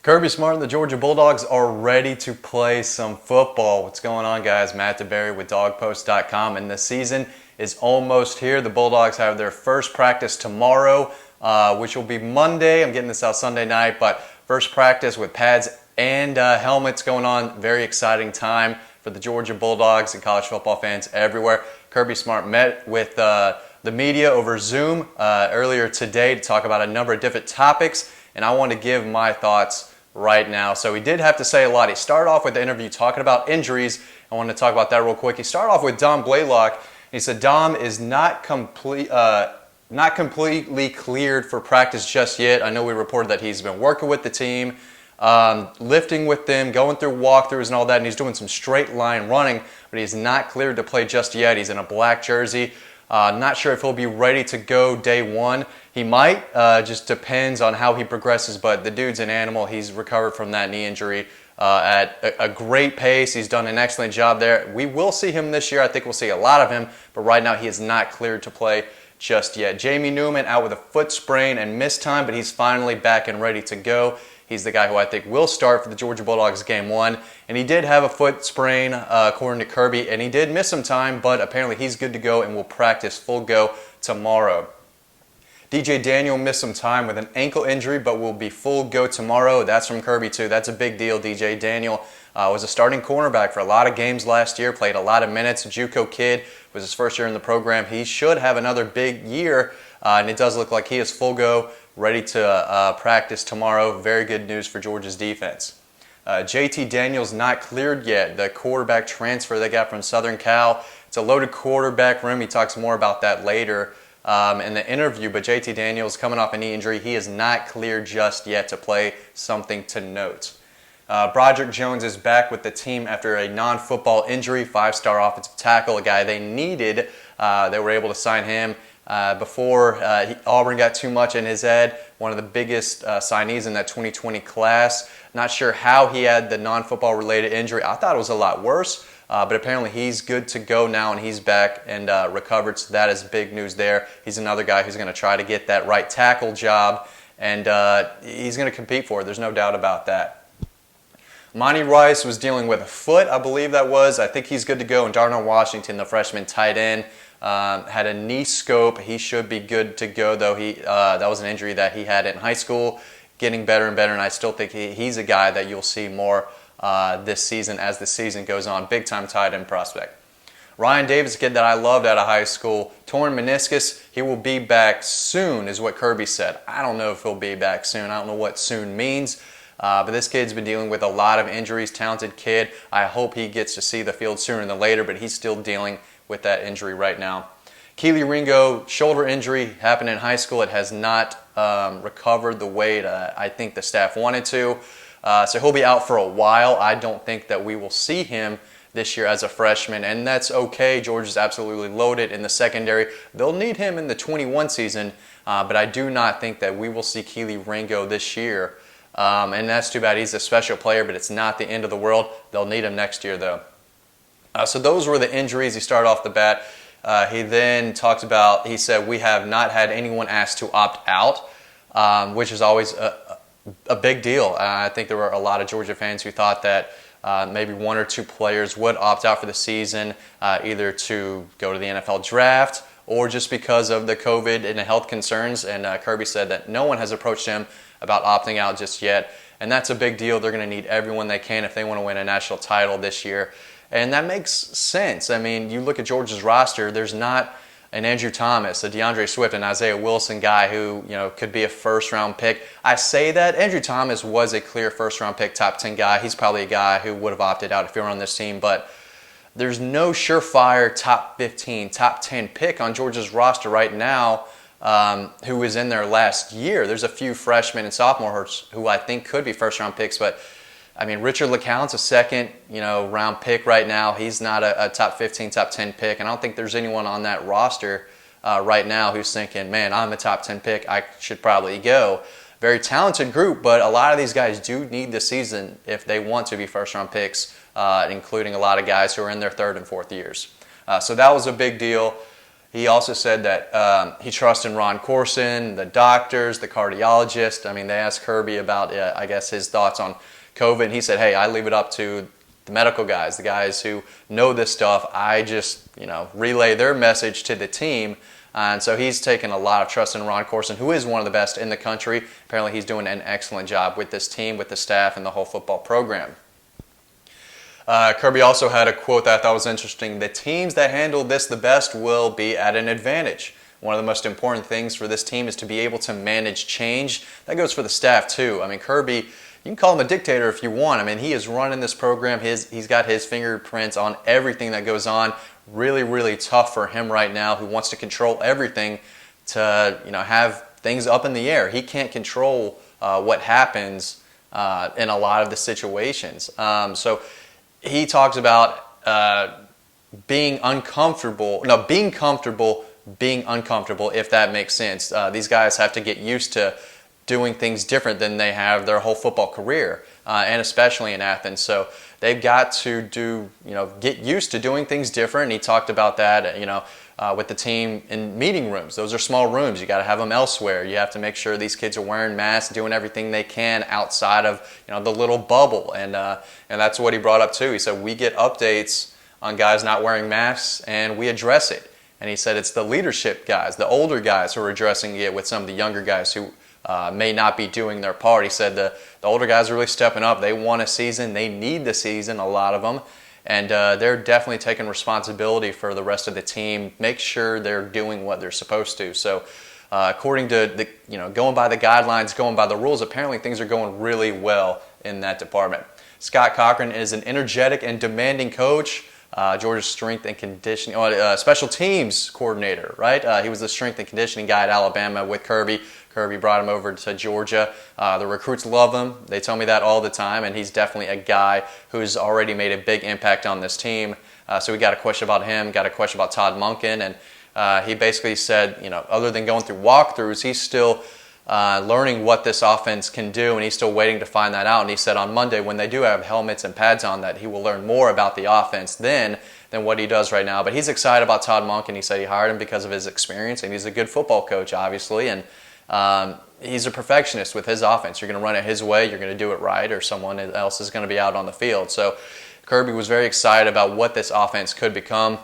Kirby Smart and the Georgia Bulldogs are ready to play some football. What's going on, guys? Matt DeBary with DawgPost.com, and the season is almost here. The Bulldogs have their first practice tomorrow, which will be Monday. I'm getting this out Sunday night, but first practice with pads and helmets going on. Very exciting time for the Georgia Bulldogs and college football fans everywhere. Kirby Smart met with the media over Zoom earlier today to talk about a number of different topics, and I want to give my thoughts right now. So he did have to say a lot. He started off with the interview talking about injuries. I want to talk about that real quick. He started off with Dom Blaylock. He said Dom is not completely cleared for practice just yet. I know we reported that he's been working with the team, lifting with them, going through walkthroughs and all that, and he's doing some straight line running, but he's not cleared to play just yet. He's in a black jersey. Not sure if he'll be ready to go day one. He might, just depends on how he progresses, but the dude's an animal. He's recovered from that knee injury at a great pace. He's done an excellent job there. We will see him this year. I think we'll see a lot of him, but right now he is not cleared to play just yet. Jamie Newman out with a foot sprain and missed time, but he's finally back and ready to go. He's the guy who I think will start for the Georgia Bulldogs game one. And he did have a foot sprain, according to Kirby, and he did miss some time, but apparently he's good to go and will practice full go tomorrow. DJ Daniel missed some time with an ankle injury, but will be full go tomorrow. That's from Kirby, too. That's a big deal. DJ Daniel was a starting cornerback for a lot of games last year, played a lot of minutes. JUCO kid, was his first year in the program. He should have another big year, and it does look like he is full go, ready to practice tomorrow. Very good news for Georgia's defense. JT Daniels not cleared yet, the quarterback transfer they got from Southern Cal. It's a loaded quarterback room. He talks more about that later in the interview, but JT Daniels coming off a knee injury. He is not cleared just yet to play, something to note. Broderick Jones is back with the team after a non-football injury, five-star offensive tackle, a guy they needed. They were able to sign him before Auburn got too much in his head. One of the biggest signees in that 2020 class. Not sure how he had the non-football related injury. I thought it was a lot worse, but apparently he's good to go now and he's back and recovered, so that is big news there. He's another guy who's going to try to get that right tackle job, and he's going to compete for it. There's no doubt about that. Monty Rice was dealing with a foot, I believe that was. I think he's good to go. And Darnell Washington, the freshman tight end, had a knee scope. He should be good to go, though. That was an injury that he had in high school, getting better and better, and I still think he's a guy that you'll see more this season as the season goes on. Big-time tight end prospect. Ryan Davis, a kid that I loved out of high school, torn meniscus. He will be back soon, is what Kirby said. I don't know if he'll be back soon. I don't know what soon means. But this kid's been dealing with a lot of injuries, talented kid. I hope he gets to see the field sooner than later, but he's still dealing with that injury right now. Keely Ringo, shoulder injury, happened in high school. It has not recovered the way I think the staff wanted to. So he'll be out for a while. I don't think that we will see him this year as a freshman, and that's okay. Georgia's absolutely loaded in the secondary. They'll need him in the 21 season, but I do not think that we will see Keely Ringo this year. And that's too bad. He's a special player, but it's not the end of the world. They'll need him next year, though. So those were the injuries. He started off the bat. He then talked about, he said, we have not had anyone asked to opt out, which is always a big deal. I think there were a lot of Georgia fans who thought that maybe one or two players would opt out for the season, either to go to the NFL draft or just because of the COVID and the health concerns. And Kirby said that no one has approached him about opting out just yet. And that's a big deal. They're going to need everyone they can if they want to win a national title this year. And that makes sense. I mean, you look at Georgia's roster, there's not an Andrew Thomas, a DeAndre Swift, and Isaiah Wilson guy who, could be a first-round pick. I say that. Andrew Thomas was a clear first-round pick, top 10 guy. He's probably a guy who would have opted out if he were on this team. But there's no surefire top 15, top 10 pick on Georgia's roster right now who was in there last year. There's a few freshmen and sophomores who I think could be first-round picks, but I mean, Richard LeCounte's a second, round pick right now. He's not a top 15, top 10 pick, and I don't think there's anyone on that roster right now who's thinking, man, I'm a top 10 pick. I should probably go. Very talented group, but a lot of these guys do need the season if they want to be first-round picks, including a lot of guys who are in their third and fourth years. So that was a big deal. He also said that he trusts in Ron Corson, the doctors, the cardiologist. I mean, they asked Kirby about, I guess, his thoughts on COVID. And he said, hey, I leave it up to the medical guys, the guys who know this stuff. I just, relay their message to the team. And so he's taken a lot of trust in Ron Corson, who is one of the best in the country. Apparently he's doing an excellent job with this team, with the staff, and the whole football program. Kirby also had a quote that I thought was interesting. The teams that handle this the best will be at an advantage. One of the most important things for this team is to be able to manage change. That goes for the staff too. I mean, Kirby, you can call him a dictator if you want. I mean, he is running this program. He's got his fingerprints on everything that goes on. Really, really tough for him right now, who wants to control everything to, have things up in the air. He can't control what happens in a lot of the situations. So he talks about being comfortable, being uncomfortable, if that makes sense. These guys have to get used to doing things different than they have their whole football career, and especially in Athens. So they've got to get used to doing things different. And he talked about that, with the team in meeting rooms. Those are small rooms. You got to have them elsewhere. You have to make sure these kids are wearing masks, doing everything they can outside of the little bubble. And that's what he brought up too. He said we get updates on guys not wearing masks, and we address it. And he said it's the leadership guys, the older guys, who are addressing it with some of the younger guys who may not be doing their part. He said the older guys are really stepping up. They want a season. They need the season, a lot of them. And they're definitely taking responsibility for the rest of the team. Make sure they're doing what they're supposed to. So according to going by the guidelines, going by the rules, apparently things are going really well in that department. Scott Cochran is an energetic and demanding coach. Georgia's strength and conditioning, special teams coordinator, right? He was the strength and conditioning guy at Alabama with Kirby. Kirby brought him over to Georgia. The recruits love him. They tell me that all the time, and he's definitely a guy who's already made a big impact on this team. So we got a question about him, got a question about Todd Monken, and he basically said, other than going through walkthroughs, he's still learning what this offense can do, and he's still waiting to find that out. And he said on Monday, when they do have helmets and pads on, that he will learn more about the offense then than what he does right now. But he's excited about Todd Monken. He said he hired him because of his experience, and he's a good football coach, obviously, and he's a perfectionist with his offense. You're going to run it his way, you're going to do it right, or someone else is going to be out on the field. So Kirby was very excited about what this offense could become.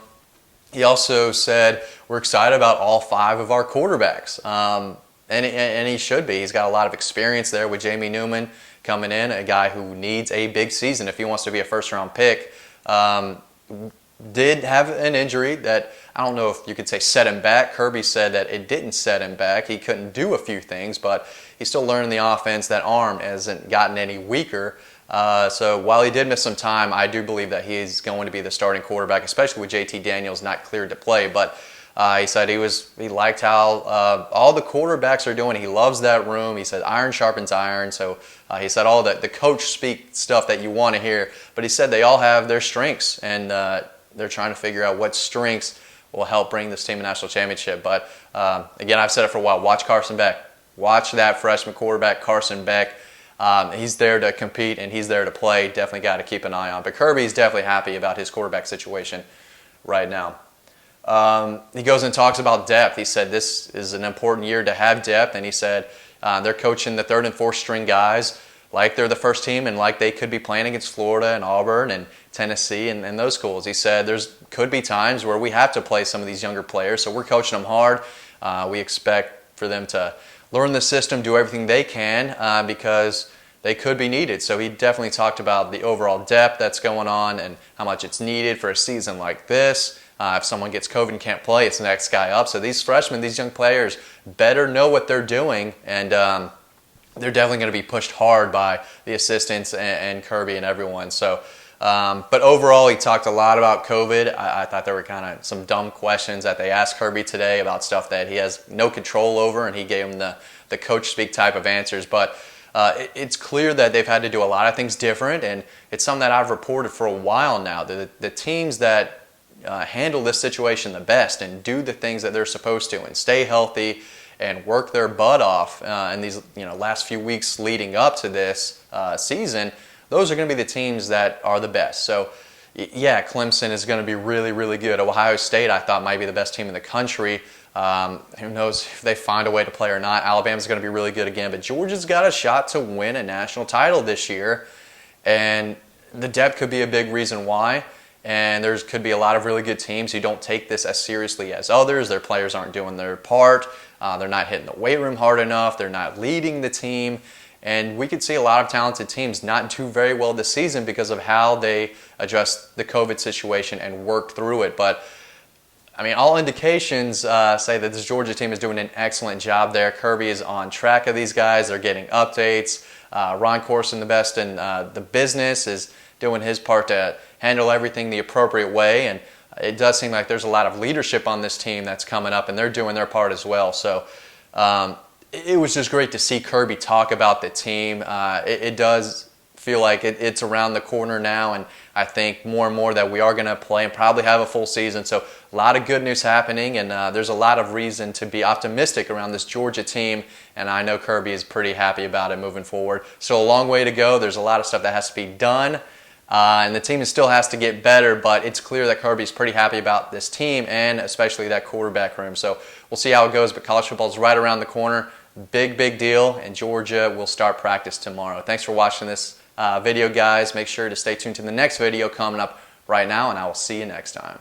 He also said, we're excited about all 5 of our quarterbacks. And he should be. He's got a lot of experience there with Jamie Newman coming in, a guy who needs a big season if he wants to be a first-round pick. Did have an injury that, I don't know if you could say set him back. Kirby said that it didn't set him back. He couldn't do a few things, but he's still learning the offense. That arm hasn't gotten any weaker. So while he did miss some time, I do believe that he's going to be the starting quarterback, especially with JT Daniels not cleared to play. But he said he liked how all the quarterbacks are doing. He loves that room. He said iron sharpens iron. So he said all the coach speak stuff that you want to hear. But he said they all have their strengths, and they're trying to figure out what strengths will help bring this team a national championship. But again, I've said it for a while. Watch Carson Beck. Watch that freshman quarterback, Carson Beck. He's there to compete, and he's there to play. Definitely got to keep an eye on. But Kirby's definitely happy about his quarterback situation right now. He goes and talks about depth. He said this is an important year to have depth, and he said they're coaching the 3rd and 4th string guys like they're the first team and like they could be playing against Florida and Auburn and Tennessee and those schools. He said could be times where we have to play some of these younger players, so we're coaching them hard. We expect for them to learn the system, do everything they can because they could be needed. So he definitely talked about the overall depth that's going on and how much it's needed for a season like this. If someone gets COVID and can't play, it's the next guy up. So these freshmen, these young players, better know what they're doing, and they're definitely going to be pushed hard by the assistants and Kirby and everyone. So, but overall, he talked a lot about COVID. I thought there were kind of some dumb questions that they asked Kirby today about stuff that he has no control over, and he gave them the coach speak type of answers. But it's clear that they've had to do a lot of things different, and it's something that I've reported for a while now. The teams that handle this situation the best and do the things that they're supposed to and stay healthy and work their butt off in these last few weeks leading up to this season, those are going to be the teams that are the best. So Yeah, Clemson is going to be really, really good. Ohio State, I thought, might be the best team in the country. Who knows if they find a way to play or not. Alabama's going to be really good again, but Georgia's got a shot to win a national title this year, and the depth could be a big reason why. And there could be a lot of really good teams who don't take this as seriously as others. Their players aren't doing their part. They're not hitting the weight room hard enough. They're not leading the team. And we could see a lot of talented teams not do very well this season because of how they address the COVID situation and work through it. But, I mean, all indications say that this Georgia team is doing an excellent job there. Kirby is on track of these guys. They're getting updates. Ron Corson, the best in the business, is doing his part to handle everything the appropriate way. And it does seem like there's a lot of leadership on this team that's coming up, and they're doing their part as well. So it was just great to see Kirby talk about the team. It does feel like it's around the corner now, and I think more and more that we are going to play and probably have a full season. So a lot of good news happening, and there's a lot of reason to be optimistic around this Georgia team, and I know Kirby is pretty happy about it moving forward. So a long way to go. There's a lot of stuff that has to be done. And the team still has to get better, but it's clear that Kirby's pretty happy about this team and especially that quarterback room. So we'll see how it goes, but college football is right around the corner. Big, big deal, and Georgia will start practice tomorrow. Thanks for watching this video, guys. Make sure to stay tuned to the next video coming up right now, and I will see you next time.